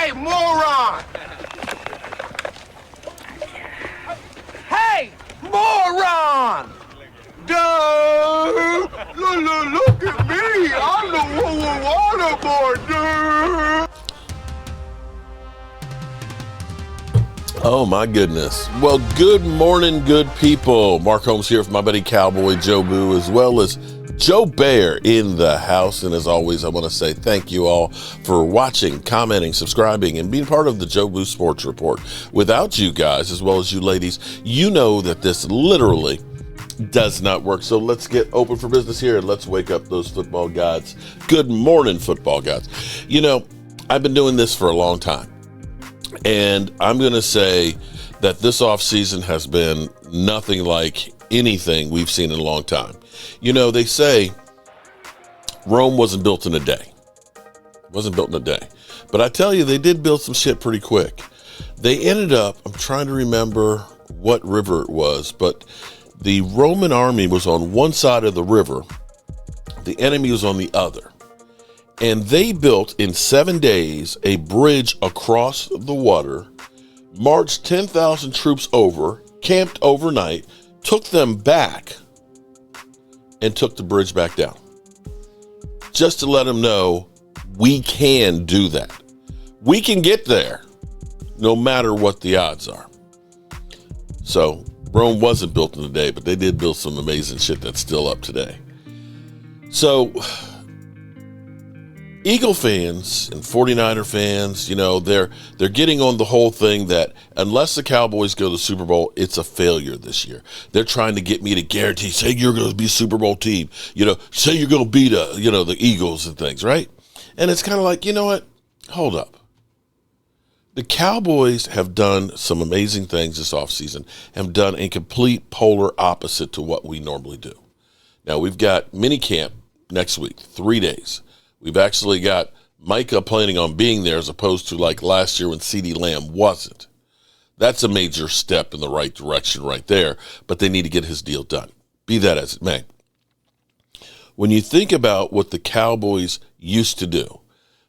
Hey, moron! Hey, moron! Dude! Look at me! I'm the waterboard, dude! Oh, my goodness. Well, good morning, good people. Mark Holmes here with my buddy Cowboy Joe Boo, as well as Joe Bear in the house. And as always, I want to say thank you all for watching, commenting, subscribing, and being part of the Joe Boo Sports Report. Without you guys, as well as you ladies, you know that this literally does not work. So let's get open for business here and let's wake up those football gods. Good morning, football gods. You know, I've been doing this for a long time. And I'm going to say that this offseason has been nothing like anything we've seen in a long time. You know, they say Rome wasn't built in a day. Wasn't built in a day. But I tell you, they did build some shit pretty quick. They ended up, I'm trying to remember what river it was, but the Roman army was on one side of the river. The enemy was on the other. And they built in 7 days a bridge across the water, marched 10,000 troops over, camped overnight, took them back, and took the bridge back down. Just to let them know, we can do that. We can get there, no matter what the odds are. So, Rome wasn't built in a day, but they did build some amazing shit that's still up today. So, Eagle fans and 49er fans, you know, they're getting on the whole thing that unless the Cowboys go to the Super Bowl, it's a failure this year. They're trying to get me to guarantee, say you're going to be a Super Bowl team, you know, say you're going to beat the Eagles and things, right? And it's kind of like, you know what? Hold up. The Cowboys have done some amazing things this offseason, have done a complete polar opposite to what we normally do. Now, we've got mini camp next week, 3 days. We've actually got Micah planning on being there as opposed to like last year when CeeDee Lamb wasn't. That's a major step in the right direction right there, but they need to get his deal done. Be that as it may. When you think about what the Cowboys used to do,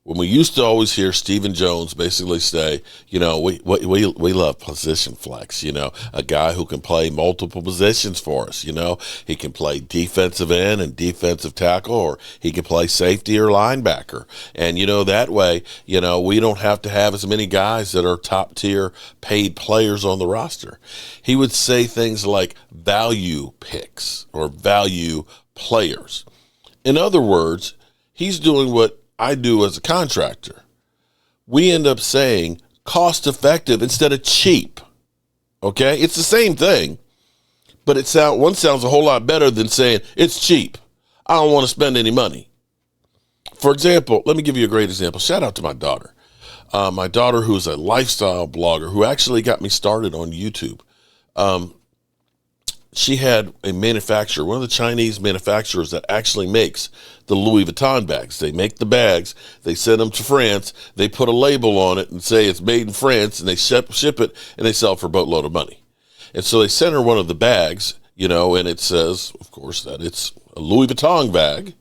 when we used to always hear Stephen Jones basically say, you know, we love position flex, you know, a guy who can play multiple positions for us, you know. He can play defensive end and defensive tackle, or he can play safety or linebacker. And, you know, that way, you know, we don't have to have as many guys that are top tier paid players on the roster. He would say things like value picks or value players. In other words, he's doing what I do as a contractor. We end up saying cost effective instead of cheap. Okay? It's the same thing, but one sounds a whole lot better than saying it's cheap. I don't want to spend any money. For example, let me give you a great example. Shout out to my daughter. My daughter, who's a lifestyle blogger, who actually got me started on YouTube. She had a manufacturer, one of the Chinese manufacturers that actually makes the Louis Vuitton bags. They make the bags, they send them to France, they put a label on it and say it's made in France, and they ship it, and they sell for a boatload of money. And so they sent her one of the bags, you know, and it says, of course, that it's a Louis Vuitton bag.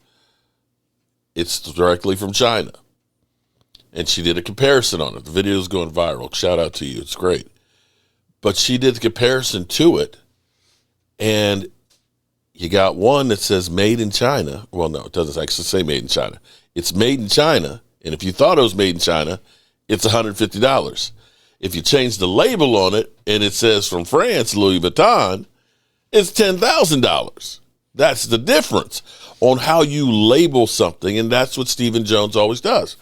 It's directly from China. And she did a comparison on it. The video is going viral. Shout out to you. It's great. But she did the comparison to it. And you got one that says made in China. Well, no, it doesn't actually say made in China. It's made in China. And if you thought it was made in China, it's $150. If you change the label on it and it says from France, Louis Vuitton, it's $10,000. That's the difference on how you label something. And that's what Stephen Jones always does.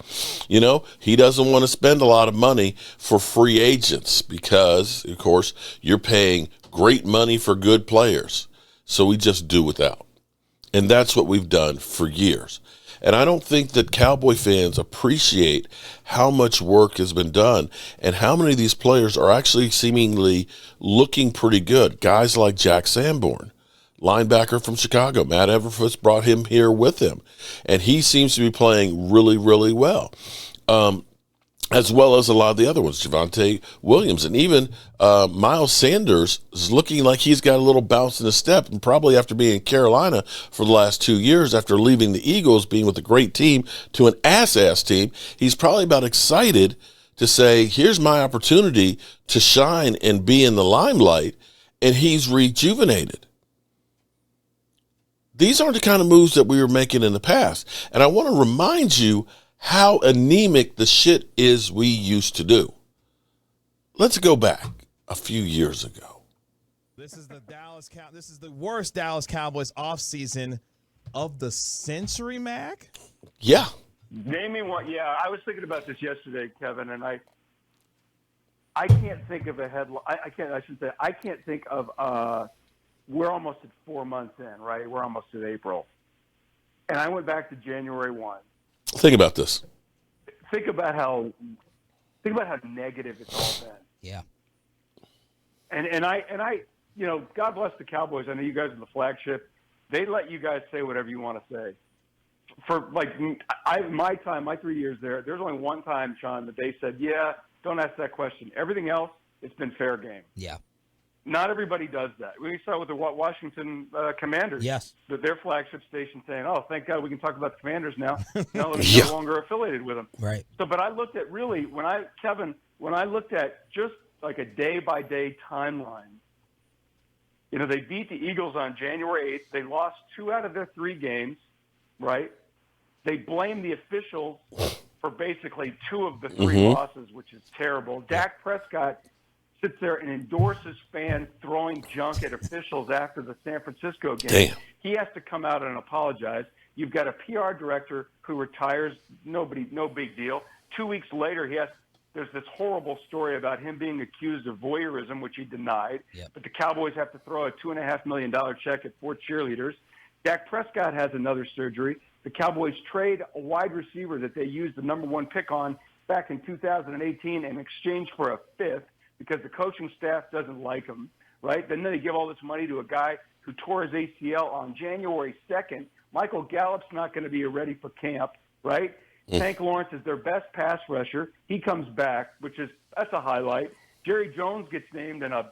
You know, he doesn't want to spend a lot of money for free agents because, of course, you're paying great money for good players. So we just do without. And that's what we've done for years. And I don't think that Cowboy fans appreciate how much work has been done and how many of these players are actually seemingly looking pretty good. Guys like Jack Sanborn, linebacker from Chicago. Matt Everfluss brought him here with him. And he seems to be playing really, really well. As well as a lot of the other ones, Javonte Williams. And even Miles Sanders is looking like he's got a little bounce in his step. And probably after being in Carolina for the last 2 years, after leaving the Eagles, being with a great team to an ass team, he's probably about excited to say, here's my opportunity to shine and be in the limelight, and he's rejuvenated. These aren't the kind of moves that we were making in the past. And I want to remind you how anemic the shit is we used to do. Let's go back a few years ago. This is the worst Dallas Cowboys offseason of the century, Mac? Yeah. Name me one. Yeah, I was thinking about this yesterday, Kevin, and I can't think of a headline. I can't think of we're almost at 4 months in, right? We're almost at April. And I went back to January 1. Think about this. Think about how negative it's all been. Yeah. And I God bless the Cowboys. I know you guys are the flagship. They let you guys say whatever you want to say. For my 3 years there's only one time, Sean, that they said, yeah, don't ask that question. Everything else, it's been fair game. Yeah. Not everybody does that. We saw with the Washington Commanders. Yes. Their flagship station saying, oh, thank God we can talk about the Commanders now. No, they're Yeah. no longer affiliated with them. Right. So, but I looked at really, when I looked at just like a day-by-day timeline, they beat the Eagles on January 8th. They lost 2 out of their 3 games, right? They blamed the officials for basically 2 of the 3 losses, which is terrible. Dak Prescott sits there and endorses fans throwing junk at officials after the San Francisco game. Damn. He has to come out and apologize. You've got a PR director who retires. No big deal. 2 weeks later, there's this horrible story about him being accused of voyeurism, which he denied. Yep. But the Cowboys have to throw a $2.5 million check at 4 cheerleaders. Dak Prescott has another surgery. The Cowboys trade a wide receiver that they used the number 1 pick on back in 2018 in exchange for a 5th because the coaching staff doesn't like him, right? Then they give all this money to a guy who tore his ACL on January 2nd. Michael Gallup's not going to be ready for camp, right? Tank Lawrence is their best pass rusher. He comes back, that's a highlight. Jerry Jones gets named in a,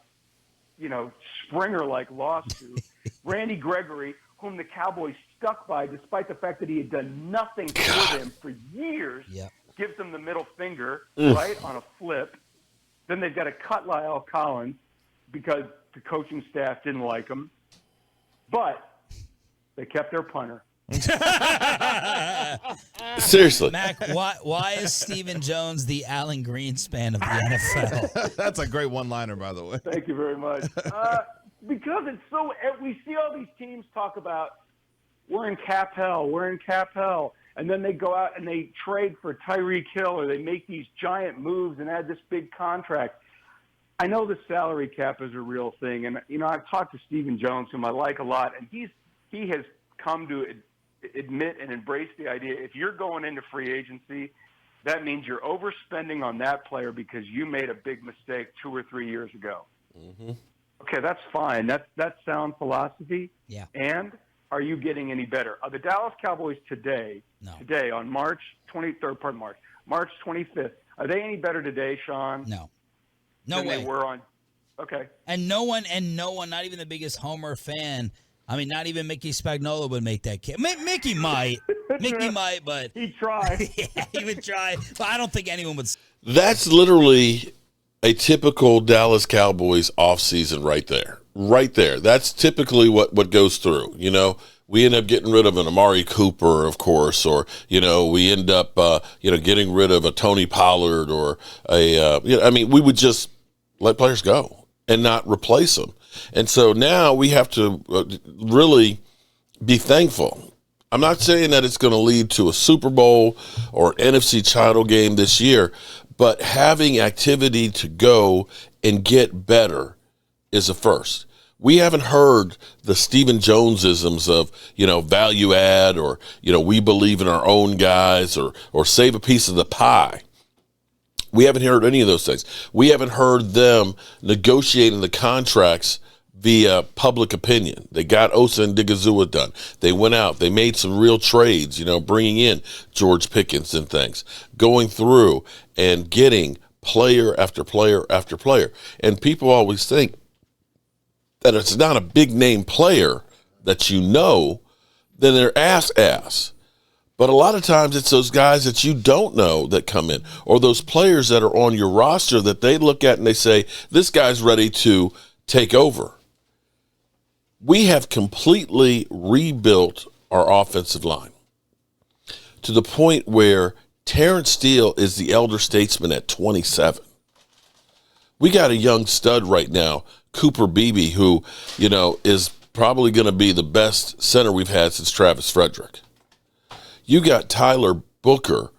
Springer-like lawsuit. Randy Gregory, whom the Cowboys stuck by despite the fact that he had done nothing for them for years, gives them the middle finger, right, on a flip. Then they've got to cut Lyle Collins because the coaching staff didn't like him. But they kept their punter. Seriously. Mac, why is Stephen Jones the Alan Greenspan of the NFL? That's a great one-liner, by the way. Thank you very much. Because it's so – we see all these teams talk about we're in cap hell, and then they go out and they trade for Tyreek Hill or they make these giant moves and add this big contract. I know the salary cap is a real thing, and, I've talked to Stephen Jones, whom I like a lot, and he has come to admit and embrace the idea if you're going into free agency, that means you're overspending on that player because you made a big mistake 2 or 3 years ago. Mm-hmm. Okay, that's fine. That's sound philosophy. Yeah. And are you getting any better? The Dallas Cowboys today on March 25th, are they any better today, Sean? No than way. They were on. Okay. And no one, not even the biggest Homer fan. I mean, not even Mickey Spagnuolo would make that kid. Mickey might. Mickey might, but he'd try. Yeah, he would try. But I don't think anyone would. That's literally a typical Dallas Cowboys offseason right there. Right there. That's typically what goes through. We end up getting rid of an Amari Cooper, of course, or, we end up, getting rid of a Tony Pollard or we would just let players go and not replace them. And so now we have to really be thankful. I'm not saying that it's going to lead to a Super Bowl or an NFC title game this year, but having activity to go and get better is a first. We haven't heard the Stephen Jones-isms of, value add or, we believe in our own guys or save a piece of the pie. We haven't heard any of those things. We haven't heard them negotiating the contracts via public opinion. They got Osa and Digazua done. They went out. They made some real trades, bringing in George Pickens and things, going through and getting player after player after player. And people always think that it's not a big name player that then they're ass. But a lot of times it's those guys that you don't know that come in, or those players that are on your roster that they look at and they say, this guy's ready to take over. We have completely rebuilt our offensive line to the point where Terrence Steele is the elder statesman at 27. We got a young stud right now, Cooper Beebe, who, is probably going to be the best center we've had since Travis Frederick. You got Tyler Booker,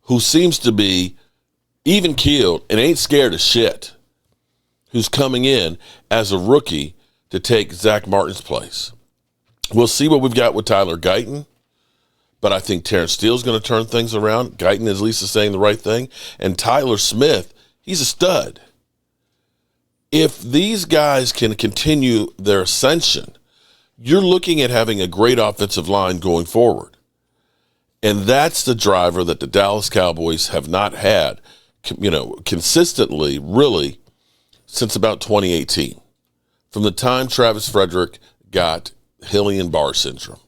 who seems to be even-keeled and ain't scared of shit, who's coming in as a rookie to take Zach Martin's place. We'll see what we've got with Tyler Guyton, but I think Terrence Steele's going to turn things around. Guyton, as Lisa's saying, the right thing. And Tyler Smith, he's a stud. If these guys can continue their ascension, you're looking at having a great offensive line going forward. And that's the driver that the Dallas Cowboys have not had, consistently, really, since about 2018. From the time Travis Frederick got Hillian-Barr syndrome.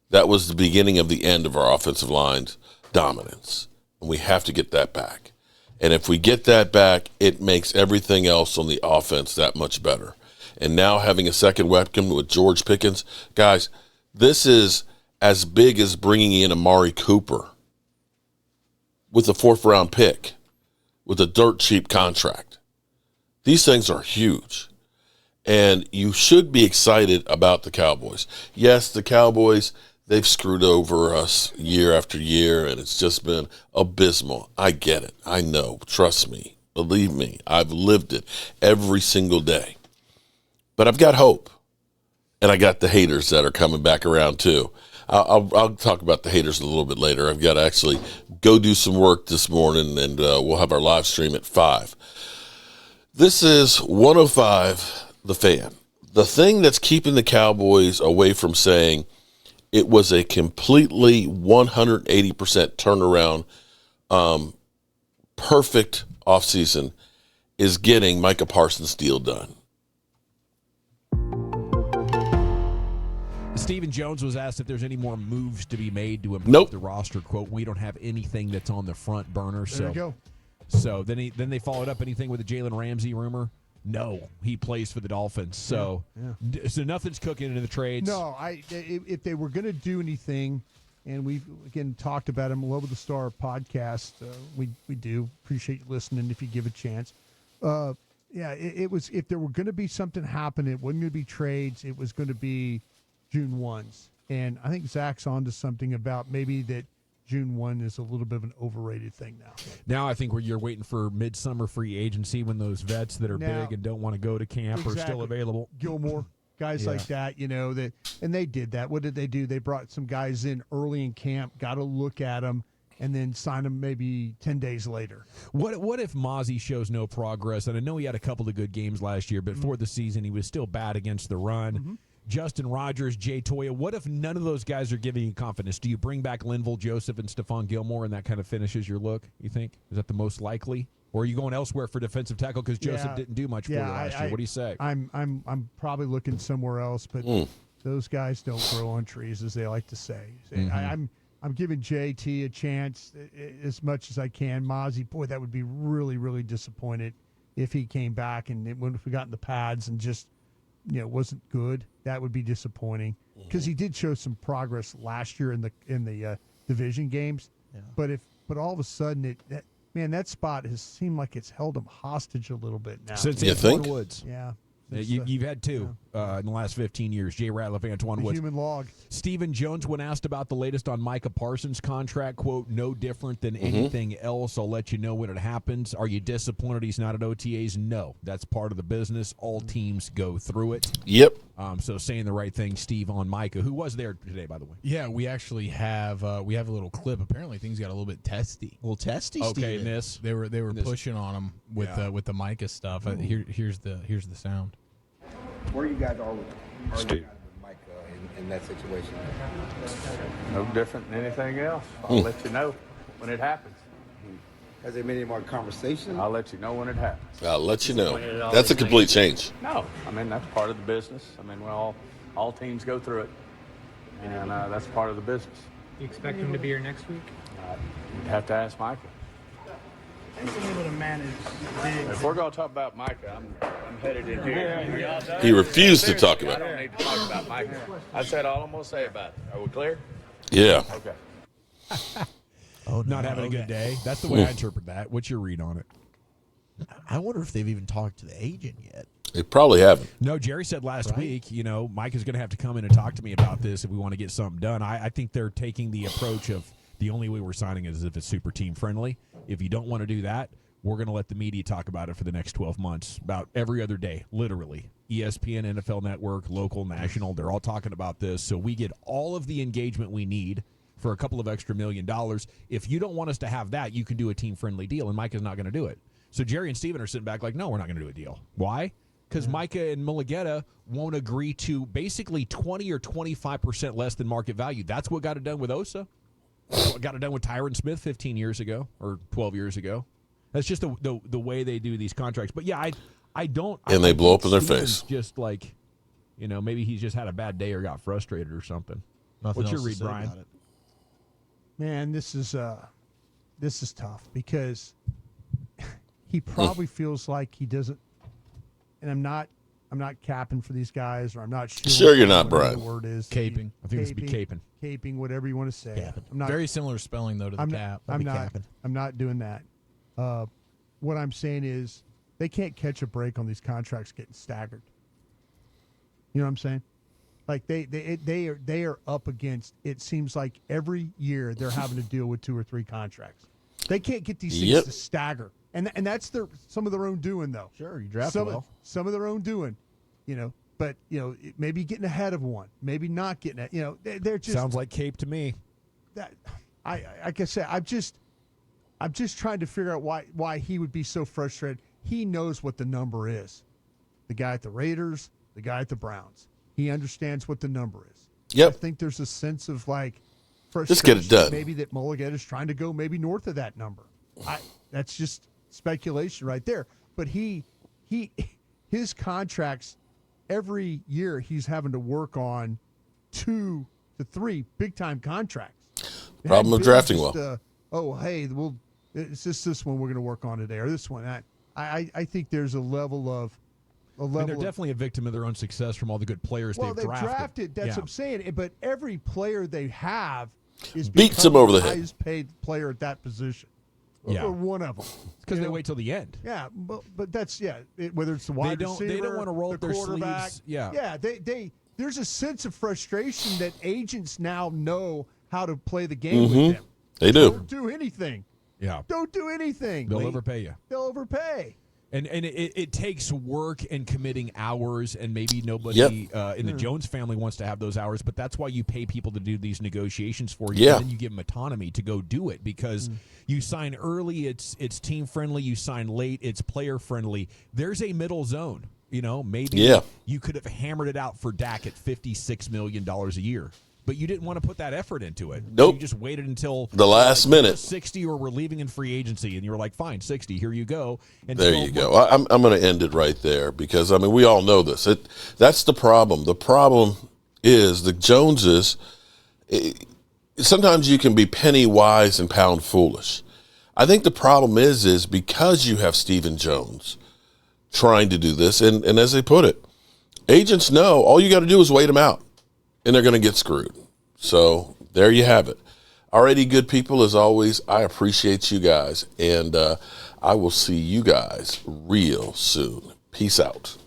That was the beginning of the end of our offensive line's dominance. And we have to get that back. And if we get that back, it makes everything else on the offense that much better. And now having a second weapon with George Pickens, guys, this is as big as bringing in Amari Cooper with a 4th-round pick with a dirt cheap contract. These things are huge. And you should be excited about the Cowboys. Yes, the Cowboys, they've screwed over us year after year, and it's just been abysmal. I get it. I know. Trust me. Believe me. I've lived it every single day. But I've got hope. And I got the haters that are coming back around too. I'll talk about the haters a little bit later. I've got to actually go do some work this morning, and we'll have our live stream at 5. This is 105 The Fan. The thing that's keeping the Cowboys away from saying it was a completely 180% turnaround, perfect offseason is getting Micah Parsons' deal done. Stephen Jones was asked if there's any more moves to be made to improve the roster. Quote, we don't have anything that's on the front burner. There you go. So then they followed up anything with the Jalen Ramsey rumor. No, he plays for the Dolphins. So so nothing's cooking in the trades. No, if they were going to do anything, and we've, again, talked about him, Love of the Star podcast, we do appreciate you listening if you give a chance. It was, if there were going to be something happen, it wasn't going to be trades. It was going to be June 1s. And I think Zach's onto something about maybe that June 1 is a little bit of an overrated thing now. Now I think you're waiting for midsummer free agency when those vets that are big and don't want to go to camp are still available. Gilmore, guys like that, and they did that. What did they do? They brought some guys in early in camp, got to look at them, and then sign them maybe 10 days later. What if Mozzie shows no progress? And I know he had a couple of good games last year, but for the season he was still bad against the run. Mm-hmm. Justin Rogers, Jay Toya. What if none of those guys are giving you confidence? Do you bring back Linval Joseph and Stephon Gilmore, and that kind of finishes your look, you think? Is that the most likely? Or are you going elsewhere for defensive tackle because Joseph didn't do much for you last year? What do you say? I'm probably looking somewhere else, but those guys don't grow on trees, as they like to say. Mm-hmm. I'm giving JT a chance as much as I can. Mozzie, boy, that would be really, really disappointed if he came back and if we got in the pads and just wasn't good. That would be disappointing because he did show some progress last year in the division games. Yeah. But all of a sudden that spot has seemed like it's held him hostage a little bit now. Since Antoine Woods. Yeah. You've had two in the last 15 years, Jay Ratliff, Antoine Woods. Human log. Stephen Jones, when asked about the latest on Micah Parsons' contract, quote, no different than anything else. I'll let you know when it happens. Are you disappointed he's not at OTAs? No. That's part of the business. All teams go through it. Yep. So saying the right thing, Steve, on Micah, who was there today, by the way. Yeah, we actually have a little clip. Apparently things got a little bit testy. A little testy, okay, Steven. They were pushing on him with the Micah stuff. Here's the sound. Where you guys are with Micah in that situation? No different than anything else. I'll let you know when it happens. Has there been any more conversation? I'll let you know when it happens. I'll let you know. That's a complete change. No, that's part of the business. All teams go through it, and that's part of the business. You expect him to be here next week? You'd have to ask Micah. He's able to manage Diggs. If we're going to talk about Micah, I'm headed in here. He refused to talk about I it. don't need to talk about Micah. I said all I'm going to say about it. Are we clear? Yeah. Okay. Not having a good day. That's the way I interpret that. What's your read on it? I wonder if they've even talked to the agent yet. They probably haven't. No, Jerry said last week, Mike is going to have to come in and talk to me about this if we want to get something done. I think they're taking the approach of the only way we're signing is if it's super team friendly. If you don't want to do that, we're going to let the media talk about it for the next 12 months, about every other day, literally. ESPN, NFL Network, local, national, they're all talking about this. So we get all of the engagement we need for a couple of extra $1 million. If you don't want us to have that, you can do a team-friendly deal, and Mike is not going to do it. So Jerry and Steven are sitting back like, no, we're not going to do a deal. Why? Because Micah and Mulugeta won't agree to basically 20 or 25% less than market value. That's what got it done with Osa. That's what got it done with Tyron Smith 15 years ago or 12 years ago. That's just the way they do these contracts. But, yeah, I don't. And they blow up in their Steven's face. Just like, maybe he's just had a bad day or got frustrated or something. What's your read, Brian? Man, this is tough because he probably feels like he doesn't. And I'm not capping for these guys, or I'm not sure you're not, whatever Brian. The word is Caping. I think this would be caping. Caping, whatever you want to say. Capping. I'm not. Very similar spelling, though, to the cap. I'm not. capping. I'm not doing that. What I'm saying is they can't catch a break on these contracts getting staggered. You know what I'm saying? Like they are up against. It seems like every year they're having to deal with 2 or 3 contracts. They can't get these things to stagger, and that's some of their own doing though. Sure, you draft some of their own doing, But maybe getting ahead of one, maybe not getting it. They're just Sounds like Cape to me. that. Like I said, I'm just trying to figure out why he would be so frustrated. He knows what the number is. The guy at the Raiders, the guy at the Browns. He understands what the number is. Yep. I think there's a sense of frustration. Just get it done. Maybe that Mulligata is trying to go maybe north of that number. That's just speculation right there. But his contracts every year he's having to work on 2 to 3 big time contracts. Problem of drafting well. It's just this one we're going to work on today, or this one. I think there's a level of. They're definitely a victim of their own success from all the good players they've drafted. That's what I'm saying. But every player they have is beats them over the head. Highest paid player at that position. Yeah. Or one of them. Because they wait till the end. Yeah, but that's whether it's the wide receiver, they don't want to roll up their sleeves. Yeah. There's a sense of frustration that agents now know how to play the game with them. They do. Don't do anything. Yeah. Don't do anything. They'll overpay you. They'll overpay. And it takes work and committing hours, and maybe nobody in the Jones family wants to have those hours, but that's why you pay people to do these negotiations for you, and then you give them autonomy to go do it, because you sign early, it's team friendly, you sign late, it's player friendly. There's a middle zone. Maybe you could have hammered it out for Dak at $56 million a year. But you didn't want to put that effort into it. Nope. So you just waited until the last minute. 60, or we're leaving in free agency, and you were like, fine, 60, here you go. And there you go. I'm going to end it right there because, we all know this. That's the problem. The problem is the Joneses, sometimes you can be penny wise and pound foolish. I think the problem is because you have Stephen Jones trying to do this, and as they put it, agents know all you got to do is wait them out. And they're going to get screwed. So there you have it. Alrighty, good people, as always, I appreciate you guys. And I will see you guys real soon. Peace out.